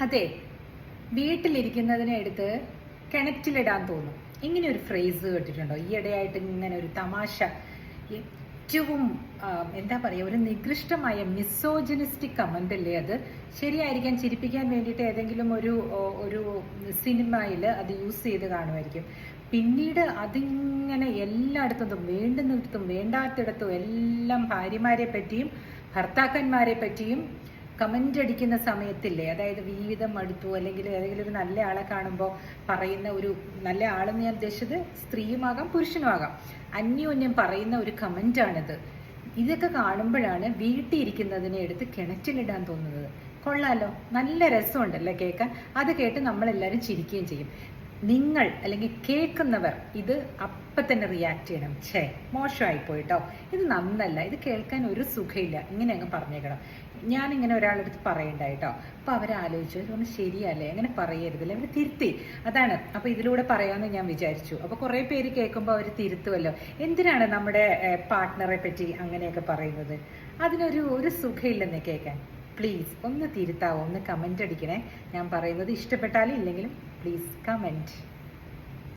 അതെ, വീട്ടിലിരിക്കുന്നതിനെ എടുത്ത് കിണറ്റിലിടാൻ തോന്നും. ഇങ്ങനെ ഒരു ഫ്രേസ് കേട്ടിട്ടുണ്ടോ? ഈയിടെയായിട്ട് ഇങ്ങനെ ഒരു തമാശ, ഏറ്റവും എന്താ പറയുക, ഒരു നികൃഷ്ടമായ മിസോജിനിസ്റ്റിക് കമന്റ് അല്ലേ അത്. ശരിയായിരിക്കാൻ, ചിരിപ്പിക്കാൻ വേണ്ടിയിട്ട് ഏതെങ്കിലും ഒരു സിനിമയിൽ അത് യൂസ് ചെയ്ത് കാണുമായിരിക്കും. പിന്നീട് അതിങ്ങനെ എല്ലായിടത്തും, വേണ്ടുന്നിടത്തും വേണ്ടാത്തിടത്തും എല്ലാം ഭാര്യമാരെ പറ്റിയും ഭർത്താക്കന്മാരെ പറ്റിയും കമന്റ് അടിക്കുന്ന സമയത്തില്ലേ, അതായത് ജീവിതം മടുത്തു അല്ലെങ്കിൽ ഏതെങ്കിലും ഒരു നല്ല ആളെ കാണുമ്പോൾ പറയുന്ന ഒരു, നല്ല ആളെന്ന് ഞാൻ ഉദ്ദേശിച്ചത് സ്ത്രീയുമാകാം പുരുഷനുമാകാം, അന്യോന്യം പറയുന്ന ഒരു കമന്റാണിത്. ഇതൊക്കെ കാണുമ്പോഴാണ് വീട്ടിൽ ഇരിക്കുന്നതിനെ എടുത്ത് കിണറ്റിലിടാൻ തോന്നുന്നത്. കൊള്ളാലോ, നല്ല രസമുണ്ടല്ലേ കേൾക്കാൻ. അത് കേട്ട് നമ്മളെല്ലാവരും ചിരിക്കുകയും ചെയ്യും. നിങ്ങൾ അല്ലെങ്കിൽ കേൾക്കുന്നവർ ഇത് അപ്പം തന്നെ റിയാക്ട് ചെയ്യണം. മോശമായി പോയിട്ടോ, ഇത് നന്നല്ല, ഇത് കേൾക്കാൻ ഒരു സുഖമില്ല, ഇങ്ങനെ അങ്ങ് പറഞ്ഞേക്കണം. ഞാനിങ്ങനെ ഒരാളെടുത്ത് പറയണ്ടായിട്ടോ, അപ്പോൾ അവരാലോചിച്ചു, ഇതൊന്നും ശരിയല്ലേ, അങ്ങനെ പറയരുതല്ലേ, അവർ തിരുത്തി. അതാണ് അപ്പോൾ ഇതിലൂടെ പറയാമെന്ന് ഞാൻ വിചാരിച്ചു. അപ്പോൾ കുറേ പേര് കേൾക്കുമ്പോൾ അവർ തിരുത്തുമല്ലോ. എന്തിനാണ് നമ്മുടെ പാർട്ട്ണറെ പറ്റി അങ്ങനെയൊക്കെ പറയുന്നത്? അതിനൊരു സുഖമില്ലെന്നേ കേൾക്കാൻ. പ്ലീസ് ഒന്ന് തിരുത്താവോ, ഒന്ന് കമൻ്റ് അടിക്കണേ. ഞാൻ പറയുന്നത് ഇഷ്ടപ്പെട്ടാലും ഇല്ലെങ്കിലും പ്ലീസ് കമൻറ്റ്.